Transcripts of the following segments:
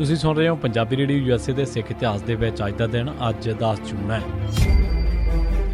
ਤੁਸੀਂ ਸੁਣ ਰਹੇ ਹੋ ਪੰਜਾਬੀ ਰੇਡੀਓ ਯੂਐਸਏ ਦੇ ਸਿੱਖ ਇਤਿਹਾਸ ਦੇ ਵਿੱਚ ਅੱਜ ਦਾ ਦਿਨ ਅੱਜ 10 ਜੂਨ ਹੈ।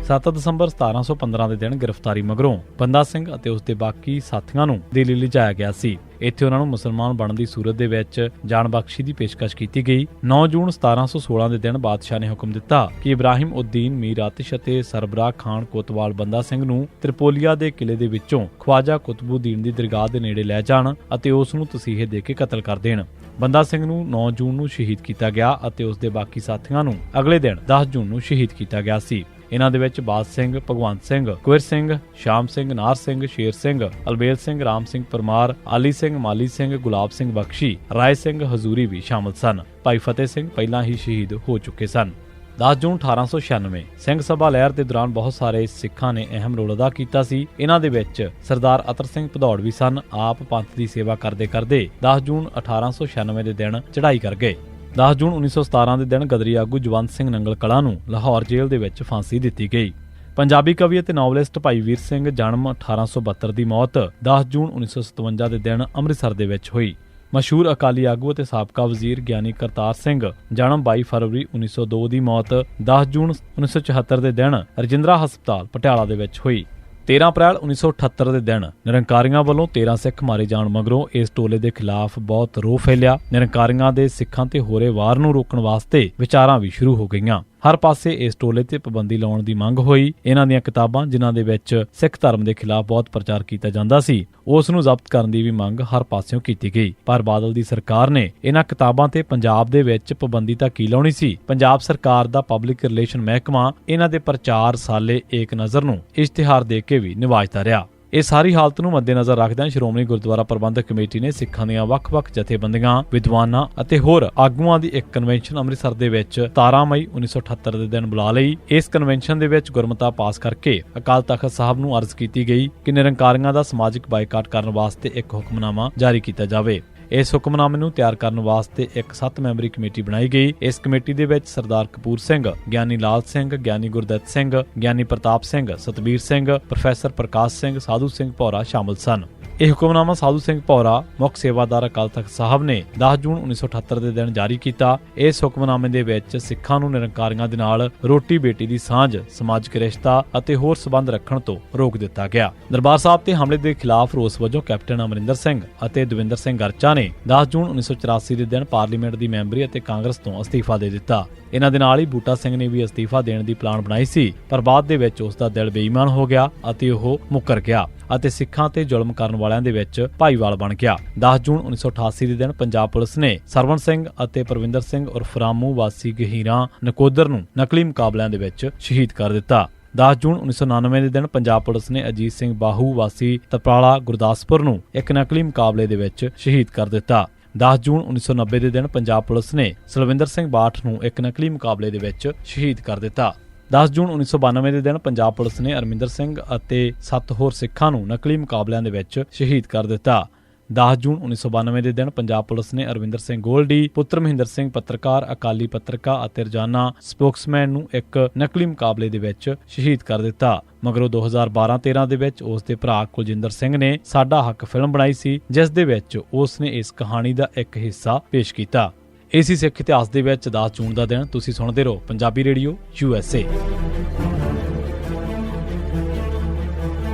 7 ਦਸੰਬਰ 1715 ਦੇ ਦਿਨ ਗ੍ਰਿਫਤਾਰੀ ਮਗਰੋਂ ਬੰਦਾ ਸਿੰਘ ਅਤੇ ਉਸ ਦੇ ਬਾਕੀ ਸਾਥੀਆਂ ਨੂੰ ਦਿੱਲੀ ਲਿਜਾਇਆ ਗਿਆ ਸੀ। ਇੱਥੇ ਉਹਨਾਂ ਨੂੰ ਮੁਸਲਮਾਨ ਬਣਨ ਦੀ ਸੂਰਤ ਦੇ ਵਿੱਚ ਜਾਨ ਬਖਸ਼ੀ ਦੀ ਪੇਸ਼ਕਸ਼ ਕੀਤੀ ਗਈ। 9 ਜੂਨ 1716 ਦੇ ਦਿਨ ਬਾਦਸ਼ਾਹ ਨੇ ਹੁਕਮ ਦਿੱਤਾ ਕਿ ਇਬਰਾਹਿਮ ਉਦ-ਦੀਨ ਮੀਰ ਆਤਿਸ਼ ਅਤੇ ਸਰਬਰਾਹ ਖਾਨ ਕੋਤਵਾਲ ਬੰਦਾ ਸਿੰਘ ਨੂੰ ਤ੍ਰਿਪੋਲੀਆ ਦੇ ਕਿਲੇ ਦੇ ਵਿੱਚੋਂ ਖਵਾਜਾ ਕੁਤਬੁੱਦੀਨ ਦੀ ਦਰਗਾਹ ਦੇ ਨੇੜੇ ਲੈ ਜਾਣ ਅਤੇ ਉਸ ਨੂੰ ਤਸੀਹੇ ਦੇ ਕੇ ਕਤਲ ਕਰ ਦੇਣ। ਬੰਦਾ ਸਿੰਘ ਨੂੰ 9 ਜੂਨ ਨੂੰ ਸ਼ਹੀਦ ਕੀਤਾ ਗਿਆ ਅਤੇ ਉਸ ਦੇ ਬਾਕੀ ਸਾਥੀਆਂ ਨੂੰ ਅਗਲੇ ਦਿਨ 10 ਜੂਨ ਨੂੰ ਸ਼ਹੀਦ ਕੀਤਾ ਗਿਆ ਸੀ। ਇਹਨਾਂ ਦੇ ਵਿੱਚ ਬਾਦ ਸਿੰਘ, ਭਗਵੰਤ ਸਿੰਘ, ਕੁਇਰ ਸਿੰਘ, ਸ਼ਾਮ ਸਿੰਘ, ਨਾਰ ਸਿੰਘ, ਸ਼ੇਰ ਸਿੰਘ, ਅਲਬੇਲ ਸਿੰਘ, ਰਾਮ ਸਿੰਘ ਪਰਮਾਰ, ਆਲੀ ਸਿੰਘ, ਮਾਲੀ ਸਿੰਘ, ਗੁਲਾਬ ਸਿੰਘ ਬਖਸ਼ੀ, ਰਾਏ ਸਿੰਘ ਹਜ਼ੂਰੀ ਵੀ ਸ਼ਾਮਲ ਸਨ। ਭਾਈ ਫਤਿਹ ਸਿੰਘ ਪਹਿਲਾਂ ਹੀ ਸ਼ਹੀਦ ਹੋ ਚੁੱਕੇ ਸਨ। 10 ਜੂਨ 1896 ਸਿੰਘ ਸਭਾ ਲਹਿਰ ਦੇ ਦੌਰਾਨ ਬਹੁਤ ਸਾਰੇ ਸਿੱਖਾਂ ਨੇ ਅਹਿਮ ਰੋਲ ਅਦਾ ਕੀਤਾ ਸੀ। ਇਹਨਾਂ ਦੇ ਵਿੱਚ ਸਰਦਾਰ ਅਤਰ ਸਿੰਘ ਭਦੌੜ ਵੀ ਸਨ। ਆਪ ਪੰਥ ਦੀ ਸੇਵਾ ਕਰਦੇ 10 ਜੂਨ 1896 ਦੇ ਦਿਨ ਚੜ੍ਹਾਈ ਕਰ ਗਏ। 10 ਜੂਨ 1917 ਦੇ ਦਿਨ ਗਦਰੀ ਆਗੂ ਜਵੰਤ ਸਿੰਘ ਨੰਗਲ ਕਲਾਂ ਨੂੰ ਲਾਹੌਰ ਜੇਲ੍ਹ ਦੇ ਵਿੱਚ ਫਾਂਸੀ ਦਿੱਤੀ ਗਈ। ਪੰਜਾਬੀ ਕਵੀ ਅਤੇ ਨਾਵਲਿਸਟ ਭਾਈ ਵੀਰ ਸਿੰਘ ਜਨਮ 1872 ਦੀ ਮੌਤ 10 ਜੂਨ 1957 ਦੇ ਦਿਨ ਅੰਮ੍ਰਿਤਸਰ ਦੇ ਵਿੱਚ ਹੋਈ। ਮਸ਼ਹੂਰ ਅਕਾਲੀ ਆਗੂ ਅਤੇ ਸਾਬਕਾ ਵਜ਼ੀਰ ਗਿਆਨੀ ਕਰਤਾਰ ਸਿੰਘ ਜਨਮ 22 ਫਰਵਰੀ 1902 ਦੀ ਮੌਤ 10 ਜੂਨ 1974 ਦੇ ਦਿਨ ਰਜਿੰਦਰਾ ਹਸਪਤਾਲ ਪਟਿਆਲਾ ਦੇ ਵਿੱਚ ਹੋਈ। 13 ਅਪ੍ਰੈਲ 1978 ਦੇ ਦਿਨ ਨਿਰੰਕਾਰੀਆਂ ਵੱਲੋਂ 13 ਸਿੱਖ ਮਾਰੇ ਜਾਣ ਮਗਰੋਂ ਇਸ ਟੋਲੇ ਦੇ ਖਿਲਾਫ ਬਹੁਤ ਰੋਹ ਫੈਲਿਆ। ਨਿਰੰਕਾਰੀਆਂ ਦੇ ਸਿੱਖਾਂ ਤੇ ਹੋ ਰਹੇ ਵਾਰ ਨੂੰ ਰੋਕਣ ਵਾਸਤੇ ਵਿਚਾਰਾਂ ਵੀ ਸ਼ੁਰੂ ਹੋ ਗਈਆਂ। ਹਰ ਪਾਸੇ ਇਸ ਟੋਲੇ ਤੇ ਪਾਬੰਦੀ ਲਾਉਣ ਦੀ ਮੰਗ ਹੋਈ। ਇਹਨਾਂ ਦੀਆਂ ਕਿਤਾਬਾਂ ਜਿਨ੍ਹਾਂ ਦੇ ਵਿੱਚ ਸਿੱਖ ਧਰਮ ਦੇ ਖਿਲਾਫ ਬਹੁਤ ਪ੍ਰਚਾਰ ਕੀਤਾ ਜਾਂਦਾ ਸੀ, ਉਸ ਨੂੰ ਜ਼ਬਤ ਕਰਨ ਦੀ ਵੀ ਮੰਗ ਹਰ ਪਾਸਿਓਂ ਕੀਤੀ ਗਈ। ਪਰ ਬਾਦਲ ਦੀ ਸਰਕਾਰ ਨੇ ਇਹਨਾਂ ਕਿਤਾਬਾਂ ਤੇ ਪੰਜਾਬ ਦੇ ਵਿੱਚ ਪਾਬੰਦੀ ਤਾਂ ਕੀ ਲਾਉਣੀ ਸੀ। ਪੰਜਾਬ ਸਰਕਾਰ ਦਾ ਪਬਲਿਕ ਰਿਲੇਸ਼ਨ ਮਹਿਕਮਾ ਇਹਨਾਂ ਦੇ ਪ੍ਰਚਾਰ ਸਾਲੇ ਏਕ ਨਜ਼ਰ ਨੂੰ ਇਸ਼ਤਿਹਾਰ ਦੇ ਕੇ ਵੀ ਨਿਵਾਜਦਾ ਰਿਹਾ। ਇਹ ਸਾਰੀ ਹਾਲਤ ਨੂੰ ਮੱਦੇਨਜ਼ਰ ਰੱਖਦਿਆਂ ਸ਼੍ਰੋਮਣੀ ਗੁਰਦੁਆਰਾ ਪ੍ਰਬੰਧਕ ਕਮੇਟੀ ਨੇ ਸਿੱਖਾਂ ਦੀਆਂ ਵੱਖ-ਵੱਖ ਜਥੇਬੰਦੀਆਂ, ਵਿਦਵਾਨਾਂ ਅਤੇ ਹੋਰ ਆਗੂਆਂ ਦੀ ਇੱਕ ਕਨਵੈਨਸ਼ਨ ਅੰਮ੍ਰਿਤਸਰ ਦੇ ਵਿੱਚ 17 ਮਈ 1978 ਦੇ ਦਿਨ ਬੁਲਾ ਲਈ। ਇਸ ਕਨਵੈਨਸ਼ਨ ਦੇ ਵਿੱਚ ਗੁਰਮਤਾ ਪਾਸ ਕਰਕੇ ਅਕਾਲ ਤਖ਼ਤ ਸਾਹਿਬ ਨੂੰ ਅਰਜ਼ ਕੀਤੀ ਗਈ ਕਿ ਨਿਰੰਕਾਰੀਆਂ ਦਾ ਸਮਾਜਿਕ ਬਾਈਕਾਟ ਕਰਨ ਵਾਸਤੇ ਇੱਕ ਹੁਕਮਨਾਮਾ ਜਾਰੀ ਕੀਤਾ ਜਾਵੇ। ਇਸ ਹੁਕਮਨਾਮੇ ਨੂੰ ਤਿਆਰ ਕਰਨ ਵਾਸਤੇ ਇੱਕ 7 ਮੈਂਬਰੀ ਕਮੇਟੀ ਬਣਾਈ ਗਈ। ਇਸ ਕਮੇਟੀ ਦੇ ਵਿੱਚ ਸਰਦਾਰ ਕਪੂਰ ਸਿੰਘ, ਗਿਆਨੀ ਲਾਲ ਸਿੰਘ, ਗਿਆਨੀ ਗੁਰਦਿੱਤ ਸਿੰਘ, ਗਿਆਨੀ ਪ੍ਰਤਾਪ ਸਿੰਘ, ਸਤਬੀਰ ਸਿੰਘ, ਪ੍ਰੋਫੈਸਰ ਪ੍ਰਕਾਸ਼ ਸਿੰਘ, ਸਾਧੂ ਸਿੰਘ ਭੌਰਾ ਸ਼ਾਮਲ ਸਨ। ਇਹ ਹੁਕਮਨਾਮਾ ਸਾਧੂ ਸਿੰਘ ਭੌਰਾ ਮੁੱਖ ਸੇਵਾਦਾਰ ਅਕਾਲ ਤਖ਼ਤ ਸਾਹਿਬ ਨੇ 10 ਜੂਨ 1978 ਦੇ ਦਿਨ ਜਾਰੀ ਕੀਤਾ। ਇਸ ਹੁਕਮਨਾਮੇ ਦੇ ਵਿੱਚ ਸਿੱਖਾਂ ਨੂੰ ਨਿਰੰਕਾਰੀਆਂ ਦੇ ਨਾਲ ਰੋਟੀ ਬੇਟੀ ਦੀ ਸਾਂਝ, ਸਮਾਜਿਕ ਰਿਸ਼ਤਾ ਅਤੇ ਹੋਰ ਸਬੰਧ ਰੱਖਣ ਤੋਂ ਰੋਕ ਦਿੱਤਾ ਗਿਆ। ਦਰਬਾਰ ਸਾਹਿਬ ਤੇ ਹਮਲੇ ਦੇ ਖਿਲਾਫ ਰੋਸ ਵਜੋਂ ਕੈਪਟਨ ਅਮਰਿੰਦਰ ਸਿੰਘ ਅਤੇ ਦਵਿੰਦਰ ਸਿੰਘ ਗਰਚਾ ਨੇ 10 ਜੂਨ 1984 ਦੇ ਦਿਨ ਪਾਰਲੀਮੈਂਟ ਦੀ ਮੈਂਬਰੀ ਅਤੇ ਕਾਂਗਰਸ ਤੋਂ ਅਸਤੀਫਾ ਦੇ ਦਿੱਤਾ। ਇਹਨਾਂ ਦੇ ਨਾਲ ਹੀ ਬੂਟਾ ਸਿੰਘ ਨੇ ਵੀ ਅਸਤੀਫਾ ਦੇਣ ਦੀ ਪਲਾਨ ਬਣਾਈ ਸੀ, ਪਰ ਬਾਅਦ ਦੇ ਵਿੱਚ ਉਸ ਦਾ ਦਿਲ ਬੇਈਮਾਨ ਹੋ ਗਿਆ ਅਤੇ ਉਹ ਮੁੱਕਰ ਗਿਆ ਅਤੇ ਸਿੱਖਾਂ ਤੇ ਜ਼ੁਲਮ ਕਰਨ ਵਾਲਿਆਂ ਦੇ ਵਿੱਚ ਭਾਈਵਾਲ ਬਣ ਗਿਆ। 10 ਜੂਨ 1988 ਦੇ ਦਿਨ ਪੰਜਾਬ ਪੁਲਿਸ ਨੇ ਸਰਵਣ ਸਿੰਘ ਅਤੇ ਪ੍ਰਵਿੰਦਰ ਸਿੰਘ ਉਰਫ ਰਾਮੂ ਵਾਸੀ ਗਹੀਰਾਂ ਨਕੋਦਰ ਨੂੰ ਨਕਲੀ ਮੁਕਾਬਲਿਆਂ ਦੇ ਵਿੱਚ ਸ਼ਹੀਦ ਕਰ ਦਿੱਤਾ। 10 ਜੂਨ 1999 ਦੇ ਦਿਨ ਪੰਜਾਬ ਪੁਲਿਸ ਨੇ ਅਜੀਤ ਸਿੰਘ ਬਾਹੂ ਵਾਸੀ ਤਪਰਾਲਾ ਗੁਰਦਾਸਪੁਰ ਨੂੰ ਇੱਕ ਨਕਲੀ ਮੁਕਾਬਲੇ ਦੇ ਵਿੱਚ ਸ਼ਹੀਦ ਕਰ ਦਿੱਤਾ। 10 ਜੂਨ 1990 ਦੇ ਦਿਨ ਪੰਜਾਬ ਪੁਲਿਸ ਨੇ ਸਲਵਿੰਦਰ ਸਿੰਘ ਬਾਠ ਨੂੰ ਇੱਕ ਨਕਲੀ ਮੁਕਾਬਲੇ ਦੇ ਵਿੱਚ ਸ਼ਹੀਦ ਕਰ ਦਿੱਤਾ। 10 ਜੂਨ 1992 ਦੇ ਦਿਨ ਪੰਜਾਬ ਪੁਲਿਸ ਨੇ ਅਰਮਿੰਦਰ ਸਿੰਘ ਅਤੇ 7 ਹੋਰ ਸਿੱਖਾਂ ਨੂੰ ਨਕਲੀ ਮੁਕਾਬਲਿਆਂ ਦੇ ਵਿੱਚ ਸ਼ਹੀਦ ਕਰ ਦਿੱਤਾ। 10 ਜੂਨ 1992 ਦੇ ਦਿਨ ਪੰਜਾਬ ਪੁਲਿਸ ਨੇ ਅਰਵਿੰਦਰ ਸਿੰਘ ਗੋਲਡੀ, ਪੁੱਤਰ ਮਹਿੰਦਰ ਸਿੰਘ ਪੱਤਰਕਾਰ, ਅਕਾਲੀ ਪੱਤਰਕਾਰ ਅਤੇ ਰੋਜ਼ਾਨਾ ਸਪੋਕਸਮੈਨ ਨੂੰ ਇੱਕ ਨਕਲੀ ਮੁਕਾਬਲੇ ਦੇ ਵਿੱਚ ਸ਼ਹੀਦ ਕਰ ਦਿੱਤਾ। ਮਗਰੋਂ 2012-13 ਦੇ ਵਿੱਚ ਉਸ ਦੇ ਭਰਾ ਕੁਲਜਿੰਦਰ ਸਿੰਘ ਨੇ ਸਾਡਾ ਹੱਕ ਫਿਲਮ ਬਣਾਈ ਸੀ, ਜਿਸ ਦੇ ਵਿੱਚ ਉਸ ਨੇ ਇਸ ਕਹਾਣੀ ਦਾ ਇੱਕ ਹਿੱਸਾ ਪੇਸ਼ ਕੀਤਾ। ਇਸੇ ਸਿੱਖ ਇਤਿਹਾਸ ਦੇ ਵਿੱਚ 10 ਜੂਨ ਦਾ ਦਿਨ। ਤੁਸੀਂ ਸੁਣਦੇ ਰਹੋ ਪੰਜਾਬੀ ਰੇਡੀਓ USA।